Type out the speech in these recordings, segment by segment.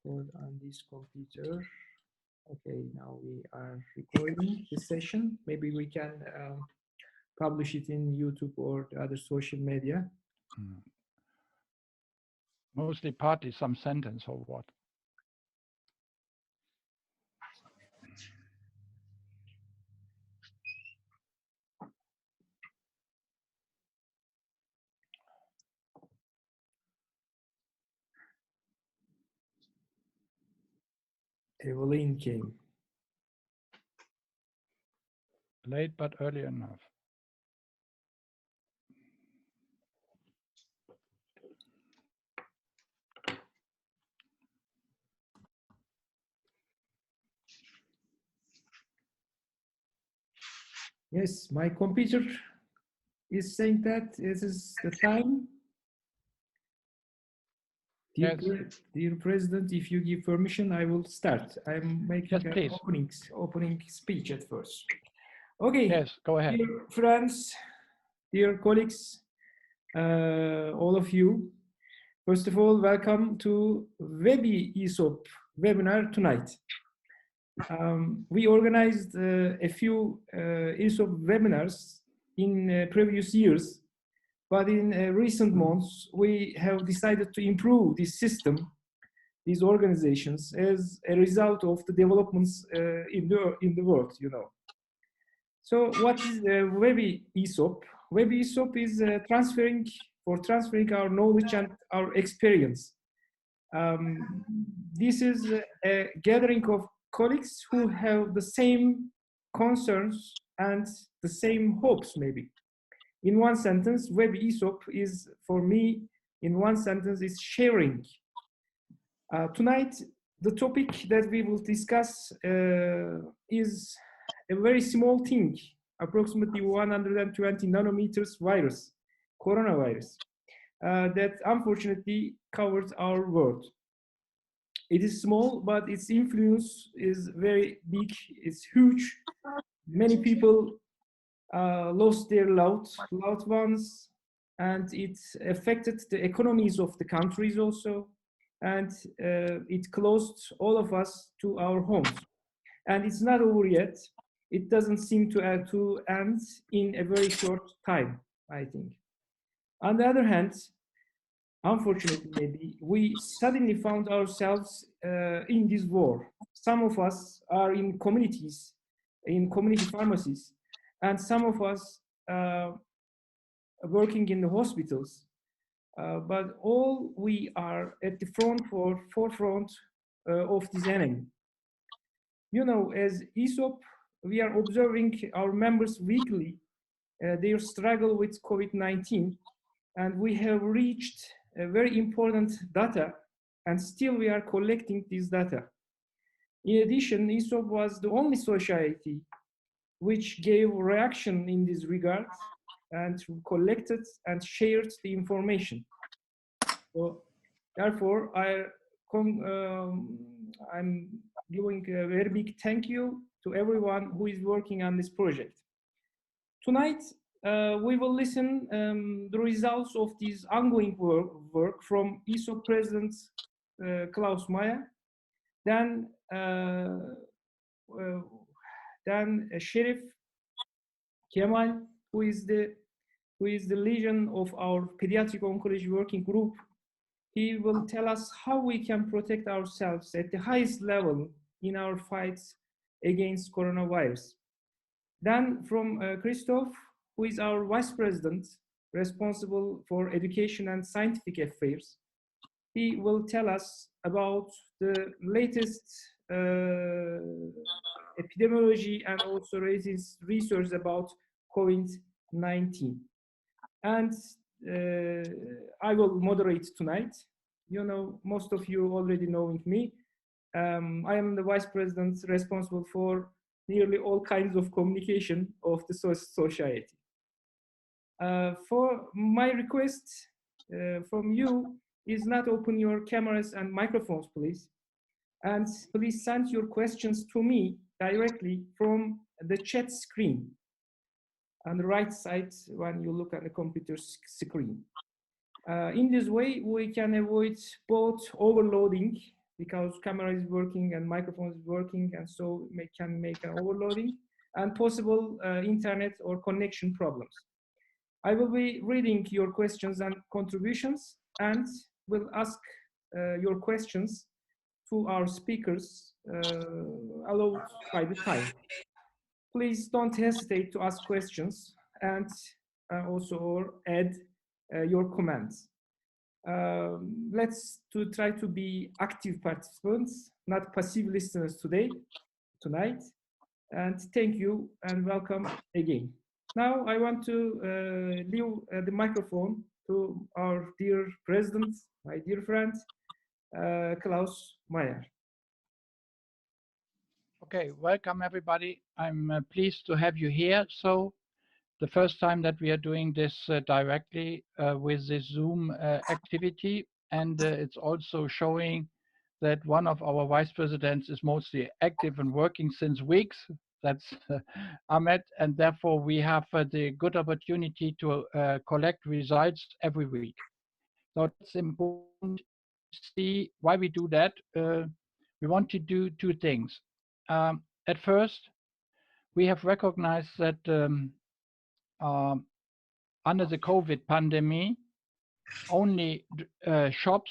record on this computer. Okay, now we are recording this session. Maybe we can publish it in YouTube or the other social media. Mostly partly some sentence or what? Evelyn came. Late but early enough. Yes, my computer is saying that this is the time. Dear, Yes. Dear President, if you give permission, I will start. I'm making Yes, an opening speech at first. Okay. Yes, go ahead. Dear friends, dear colleagues, all of you. First of all, welcome to Webi ESOP webinar tonight. We organized a few ESOP webinars in previous years, but in recent months, we have decided to improve this system, these organizations, as a result of the developments in the world, you know. So what is Webi ESOP? Webi ESOP is transferring our knowledge and our experience. This is a gathering of colleagues who have the same concerns and the same hopes, maybe. In one sentence, Webi ESOP is, for me, in one sentence, is sharing. Tonight, the topic that we will discuss is a very small thing, approximately 120 nanometers virus, coronavirus, that unfortunately covers our world. It is small, but its influence is very big, it's huge. Many people lost their loved ones, and it affected the economies of the countries also, and it closed all of us to our homes. And it's not over yet. It doesn't seem to end in a very short time, I think. On the other hand, unfortunately, maybe, we suddenly found ourselves in this war. Some of us are in communities, in community pharmacies, and some of us working in the hospitals. But all we are at the forefront of this enemy. You know, as ESOP, we are observing our members weekly, their struggle with COVID-19, and we have reached a very important data, and still we are collecting this data. In addition, ESOP was the only society which gave reaction in this regard and collected and shared the information. So therefore, I'm giving a very big thank you to everyone who is working on this project. Tonight, we will listen the results of this ongoing work from ESOP President Klaus Meier, then Sheriff Kemal, who is the leader of our pediatric oncology working group. He will tell us how we can protect ourselves at the highest level in our fights against coronavirus. Then from Christoph, who is our Vice President responsible for education and scientific affairs. He will tell us about the latest epidemiology and also research about COVID-19. And I will moderate tonight. You know, most of you already knowing me. I am the Vice President responsible for nearly all kinds of communication of the society. For my request from you is not open your cameras and microphones, please. And please send your questions to me directly from the chat screen on the right side when you look at the computer screen. In this way, we can avoid both overloading because camera is working and microphone is working, and so can make an overloading and possible internet or connection problems. I will be reading your questions and contributions and will ask your questions to our speakers allowed by the time. Please don't hesitate to ask questions and also or add your comments. Let's try to be active participants, not passive listeners tonight. And thank you and welcome again. Now I want to leave the microphone to our dear president, my dear friend, Klaus Meier. Okay, welcome everybody. I'm pleased to have you here. So the first time that we are doing this directly with this Zoom activity, and it's also showing that one of our vice presidents is mostly active and working since weeks. That's Ahmet, and therefore we have the good opportunity to collect results every week. So it's important to see why we do that. We want to do two things. At first, we have recognized that um, under the COVID pandemic, only shops,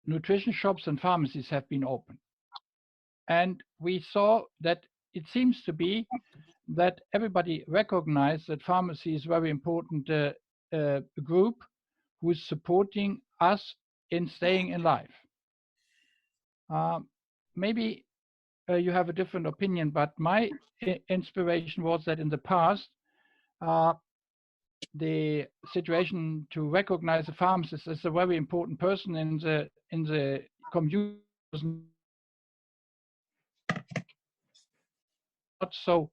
nutrition shops and pharmacies have been open. And we saw that it seems to be that everybody recognized that pharmacy is a very important group who is supporting us in staying in life. Maybe you have a different opinion, but my inspiration was that in the past, the situation to recognize a pharmacist as a very important person in the community was not so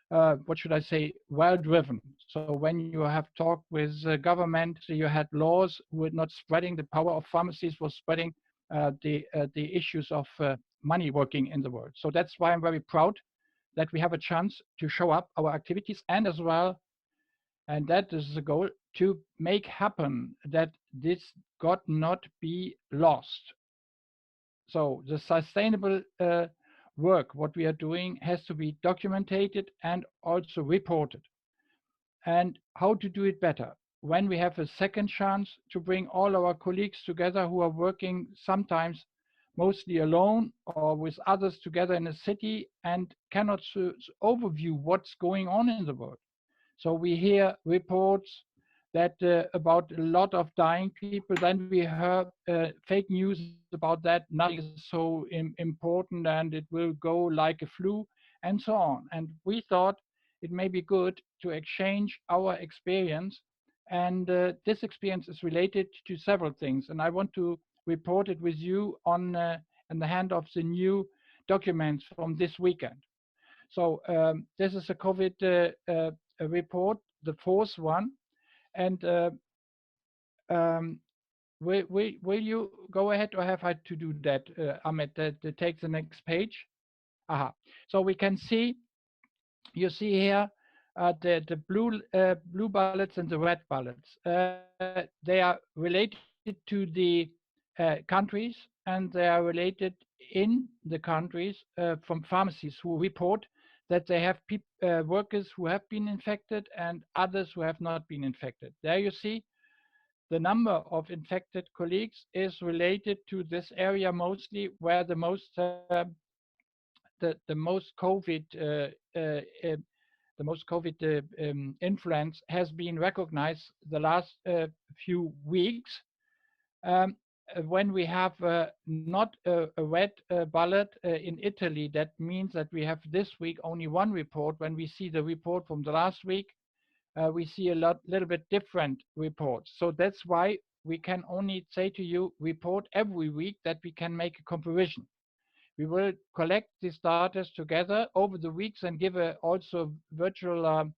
what should I say, well driven. So when you have talked with government, you had laws were not spreading. The power of pharmacies was spreading the issues of money working in the world. So that's why I'm very proud that we have a chance to show up our activities, and as well, and that is the goal, to make happen that this got not be lost. So the sustainable work, what we are doing, has to be documented and also reported. And how to do it better? When we have a second chance to bring all our colleagues together who are working sometimes mostly alone or with others together in a city and cannot overview what's going on in the world. So we hear reports that about a lot of dying people. Then we heard fake news about that. Nothing is so important and it will go like a flu and so on. And we thought it may be good to exchange our experience. And this experience is related to several things. And I want to report it with you on in the hand of the new documents from this weekend. So this is a COVID a report, the fourth one. And will you go ahead or have I to do that, Ahmet, that takes the next page? Aha. So we can see, you see here, the blue ballots and the red ballots. They are related to the countries, and they are related in the countries from pharmacies who report that they have workers who have been infected and others who have not been infected. There you see the number of infected colleagues is related to this area mostly, where the most COVID influence has been recognized the last few weeks. When we have not a red ballot in Italy, that means that we have this week only one report. When we see the report from the last week, we see a little bit different reports. So that's why we can only say to you, report every week, that we can make a comparison. We will collect these data together over the weeks and give also virtual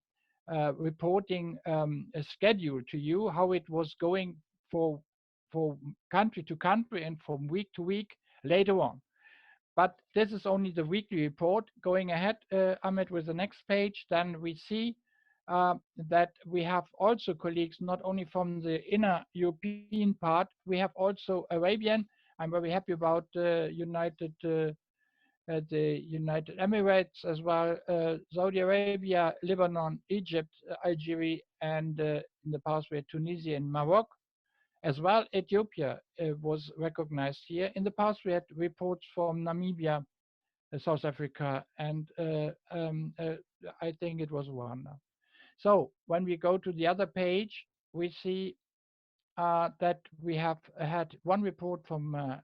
reporting a schedule to you, how it was going for country to country and from week to week later on. But this is only the weekly report. Going ahead, Ahmet, with the next page, then we see that we have also colleagues not only from the inner European part, we have also Arabian I'm very happy about the United Emirates as well, Saudi Arabia, Lebanon, Egypt, Algeria, and in the past we had Tunisia and Morocco. As well, Ethiopia was recognized here. In the past, we had reports from Namibia, South Africa, and I think it was Rwanda. So when we go to the other page, we see that we have had one report from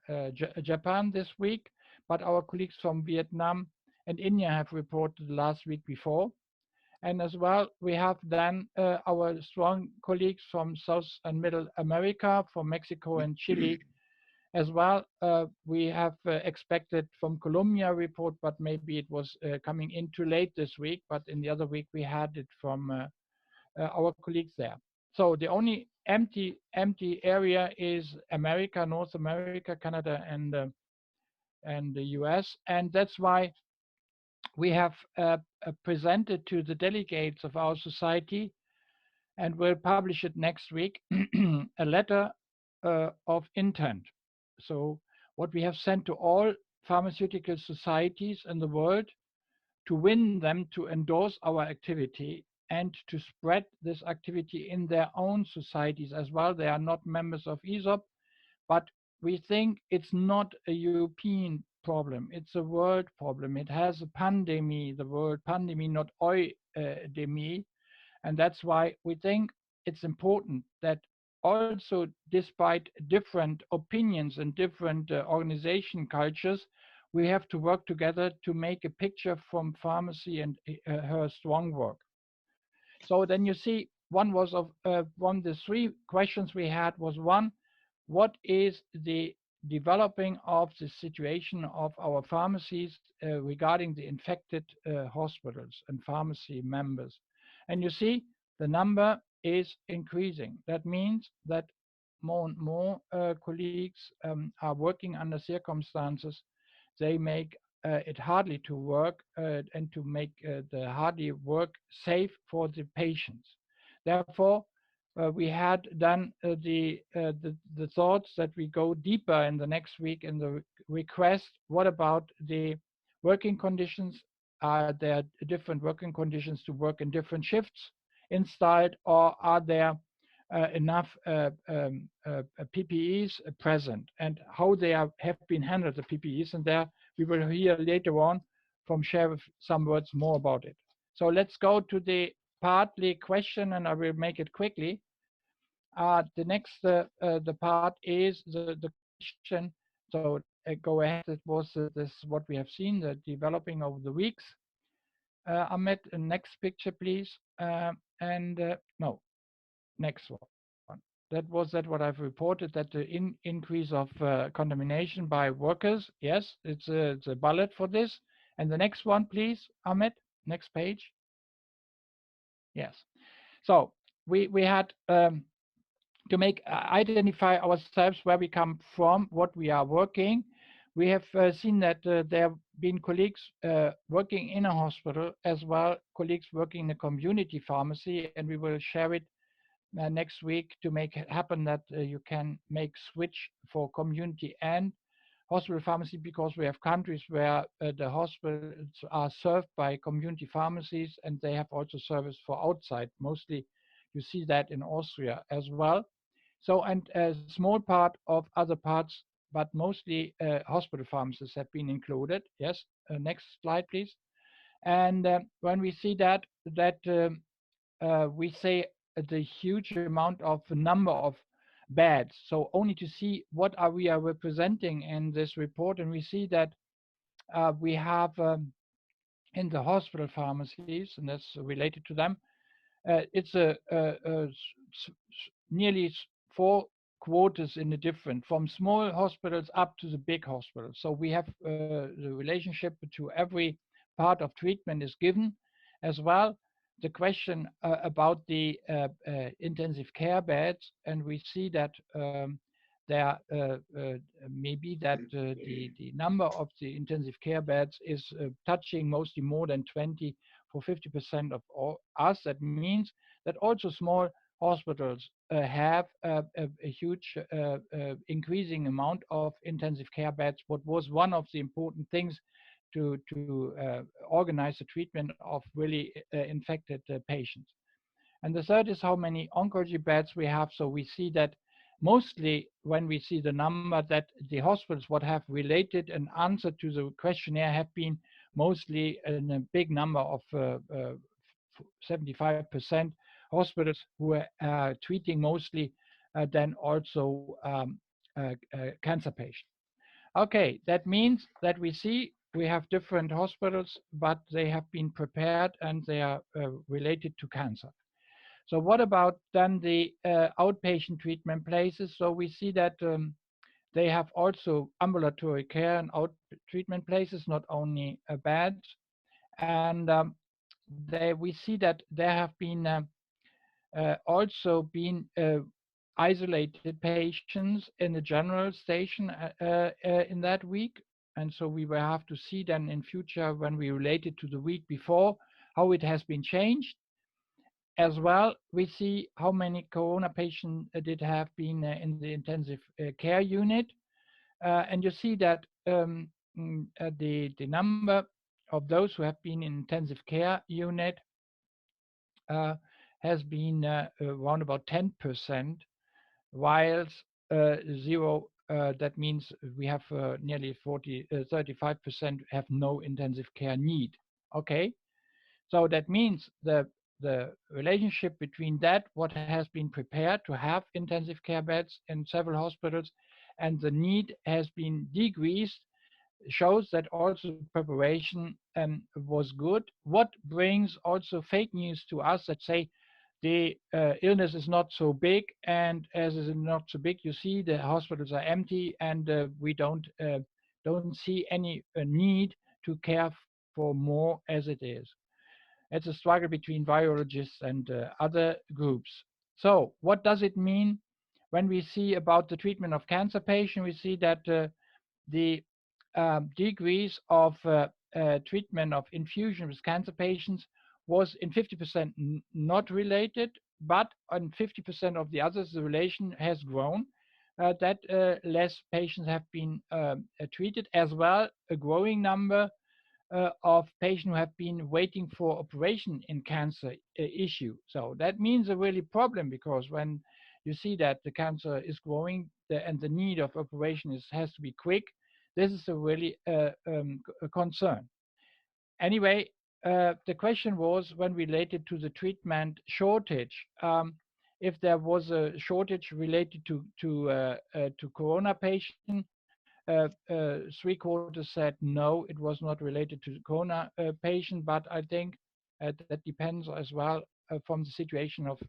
Japan this week, but our colleagues from Vietnam and India have reported last week before. And as well, we have then our strong colleagues from South and Middle America, from Mexico and Chile. As well, we have expected from Colombia a report, but maybe it was coming in too late this week. But in the other week, we had it from our colleagues there. So the only empty area is America, North America, Canada, and the US, and that's why we have presented to the delegates of our society, and we'll publish it next week, a letter of intent. So what we have sent to all pharmaceutical societies in the world to win them to endorse our activity and to spread this activity in their own societies as well. They are not members of ESOP, but we think it's not a European problem. It's a world problem. It has a pandemic, the word pandemic, not oidemi. And that's why we think it's important that also, despite different opinions and different organization cultures, we have to work together to make a picture from pharmacy and her strong work. So then you see, one of the three questions we had was one, what is the developing of the situation of our pharmacies regarding the infected hospitals and pharmacy members? And you see, the number is increasing. That means that more and more colleagues are working under circumstances. They make it hardly to work and to make the hardly work safe for the patients. Therefore, we had done the thoughts that we go deeper in the next week in the request. What about the working conditions? Are there different working conditions to work in different shifts installed, or are there enough PPEs present, and how they have been handled, the PPEs? And there we will hear later on from Sheriff some words more about it. So let's go to the partly question, and I will make it quickly. The next the part is the question. So go ahead. It was this what we have seen, the developing over the weeks. Ahmet, next picture, please. No, next one. That what I've reported, that the increase of contamination by workers. Yes, it's a bullet for this. And the next one, please, Ahmet. Next page. Yes. So we had to identify ourselves where we come from, what we are working. We have seen that there have been colleagues working in a hospital, as well colleagues working in a community pharmacy, and we will share it next week to make it happen that you can make switch for community and hospital pharmacy, because we have countries where the hospitals are served by community pharmacies, and they have also service for outside. Mostly you see that in Austria as well. So, and a small part of other parts, but mostly hospital pharmacies have been included. Yes, next slide, please. And when we see that we say the huge amount of number of beds. So only to see what we are representing in this report, and we see that we have in the hospital pharmacies, and that's related to them, it's nearly 4 quarters in the different, from small hospitals up to the big hospitals. So we have the relationship to every part of treatment is given. As well, the question about the intensive care beds, and we see that there maybe that the number of the intensive care beds is touching mostly more than 20 for 50% of all us. That means that also small hospitals have a huge increasing amount of intensive care beds, what was one of the important things to organize the treatment of really infected patients. And the third is how many oncology beds we have. So we see that mostly when we see the number that the hospitals what have related an answer to the questionnaire have been mostly in a big number of 75% hospitals who are treating mostly then also cancer patients. Okay, that means that we see we have different hospitals, but they have been prepared and they are related to cancer. So what about then the outpatient treatment places? So we see that they have also ambulatory care and out treatment places, not only beds. And we see that there have been also been isolated patients in the general station in that week. And so we will have to see then in future when we relate it to the week before, how it has been changed. As well, we see how many corona patients did have been in the intensive care unit. And you see that the number of those who have been in intensive care unit has been around about 10%, whilst zero, that means we have nearly 35% have no intensive care need. Okay, so that means the relationship between that, what has been prepared to have intensive care beds in several hospitals, and the need has been decreased, shows that also preparation was good. What brings also fake news to us that say the illness is not so big, and as it's not so big, you see the hospitals are empty, and we don't see any need to care for more as it is. It's a struggle between virologists and other groups. So what does it mean when we see about the treatment of cancer patients? We see that the decrease of treatment of infusion with cancer patients was in 50% not related, but on 50% of the others, the relation has grown. That less patients have been treated, as well a growing number of patients who have been waiting for operation in cancer issue. So that means a really problem, because when you see that the cancer is growing and the need of operation has to be quick, this is a really a concern. Anyway, the question was when related to the treatment shortage, if there was a shortage related to corona patients. 3/4 said no, it was not related to the corona patient, but I think that depends as well from the situation of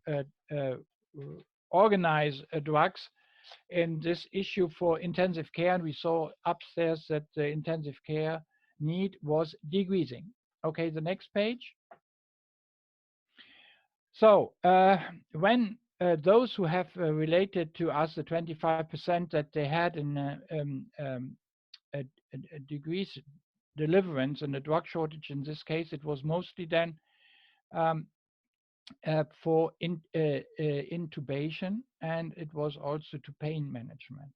organized drugs in this issue for intensive care. And we saw upstairs that the intensive care need was decreasing. Okay, the next page. So when those who have related to us, the 25% that they had in a decreased deliverance and a drug shortage, in this case, it was mostly then for intubation, and it was also to pain management.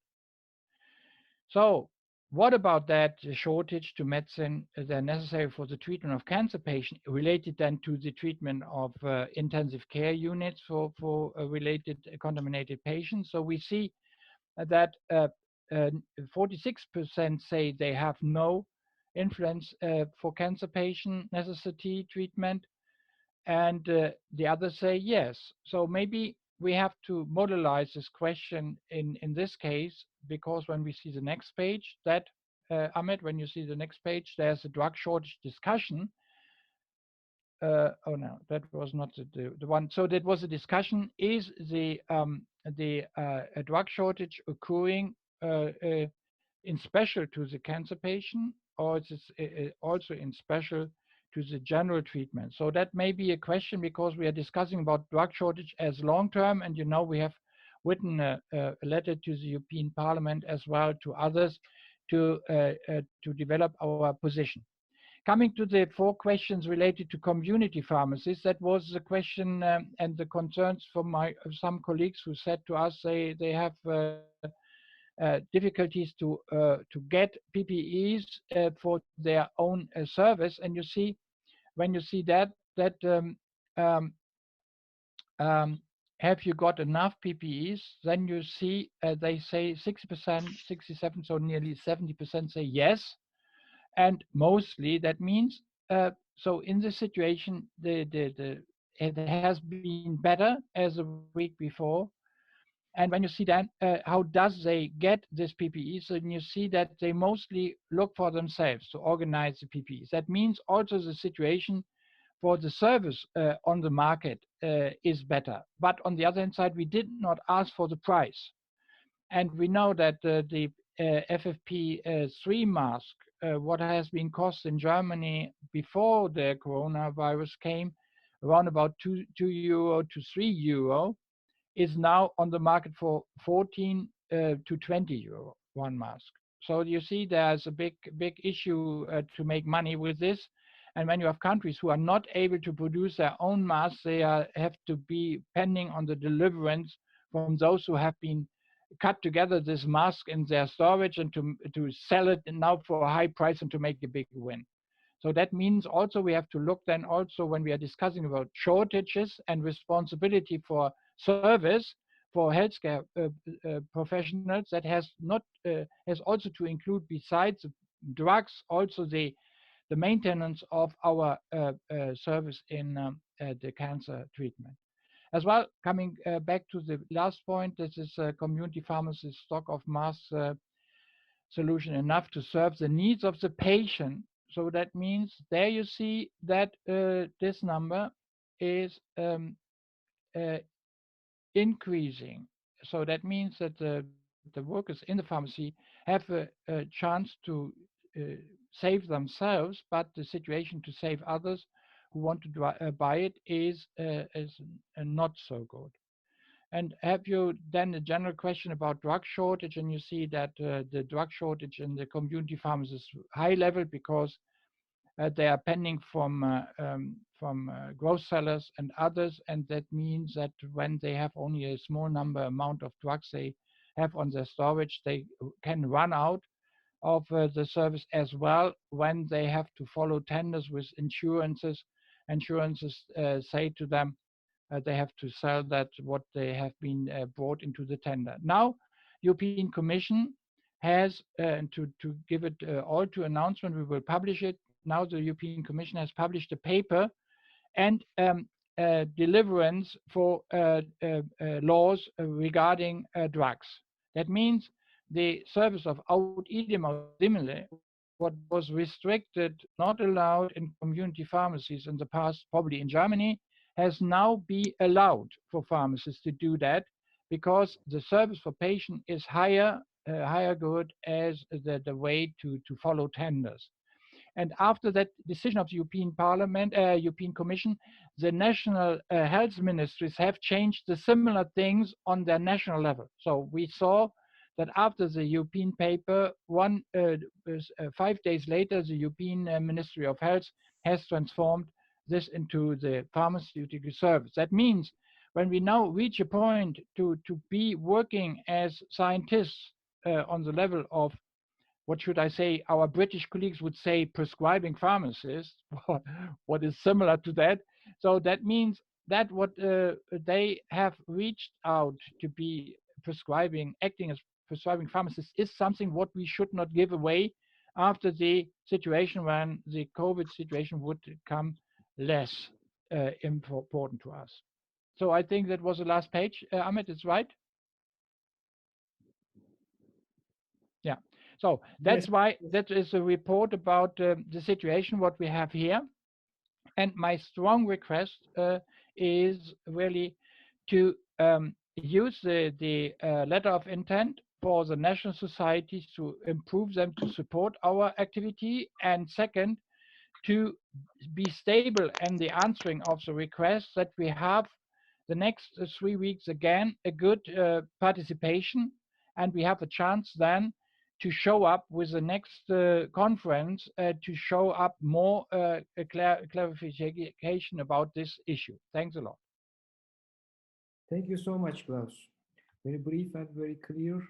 So what about that shortage to medicine that are necessary for the treatment of cancer patients related then to the treatment of intensive care units for related contaminated patients? So we see that 46% say they have no influence for cancer patient necessity treatment, and the others say yes. So maybe we have to modelize this question in this case, because when we see the next page, that Ahmet, when you see the next page, there's a drug shortage discussion. Oh no, that was not the one. So that was a discussion: is the drug shortage occurring in special to the cancer patient, or is it also in special to the general treatment? So that may be a question, because we are discussing about drug shortage as long term, and you know we have written a letter to the European Parliament as well to others to develop our position. Coming to the 4 questions related to community pharmacies, that was the question and the concerns from some colleagues who said to us they have difficulties to get PPEs for their own service. And you see, when you see that um, um, have you got enough PPEs? Then you see they say 60%, 67, so nearly 70% say yes, and mostly that means so in this situation it has been better as a week before. And when you see that how does they get this PPE, so you see that they mostly look for themselves to organize the PPEs. That means also the situation for the service on the market is better. But on the other hand side, we did not ask for the price. And we know that the FFP3 mask, what has been cost in Germany before the coronavirus came, around about €2 to €3, is now on the market for 14 to €20 one mask. So you see there's a big issue to make money with this. And when you have countries who are not able to produce their own masks, they have to be pending on the deliverance from those who have been cut together this mask in their storage and to sell it now for a high price and to make a big win. So that means also we have to look then also when we are discussing about shortages and responsibility for service for healthcare professionals, that has not has also to include, besides drugs, also the maintenance of our service in the cancer treatment. As well, coming back to the last point, this is community pharmacy stock of mass solution enough to serve the needs of the patient. So that means there you see that this number is increasing. So that means that the workers in the pharmacy have a chance to save themselves, but the situation to save others who want to buy it is not so good. And have you then a general question about drug shortage? And you see that the drug shortage in the community pharmacies is high level because they are pending from growth sellers and others, and that means that when they have only a small amount of drugs they have on their storage, they can run out of the service as well when they have to follow tenders with insurances. Insurances say to them they have to sell that what they have been brought into the tender. Now, European Commission has, to give it all to announcement, we will publish it. Now the European Commission has published a paper and deliverance for laws regarding drugs. That means the service of out idem aus simile, what was restricted, not allowed in community pharmacies in the past, probably in Germany, has now be allowed for pharmacists to do that, because the service for patient is higher good as the way to follow tenders. And after that decision of the European Parliament, European Commission, the national health ministries have changed the similar things on their national level. So we saw that after the European paper, 5 days later, the European Ministry of Health has transformed this into the pharmaceutical service. That means when we now reach a point to be working as scientists on the level of, what should I say, our British colleagues would say prescribing pharmacists, what is similar to that. So that means that what they have reached out to be prescribing, acting as prescribing pharmacists, is something what we should not give away after the situation when the COVID situation would come less important to us. So I think that was the last page. Ahmet, it's right? Yeah. So that's Yes. why that is a report about the situation what we have here. And my strong request is really to use the letter of intent for the national societies to improve them, to support our activity, and second, to be stable in the answering of the requests, that we have the next 3 weeks again a good participation, and we have a chance then to show up with the next conference to show up more clarification about this issue. Thanks a lot. Thank you so much, Klaus. Very brief and very clear.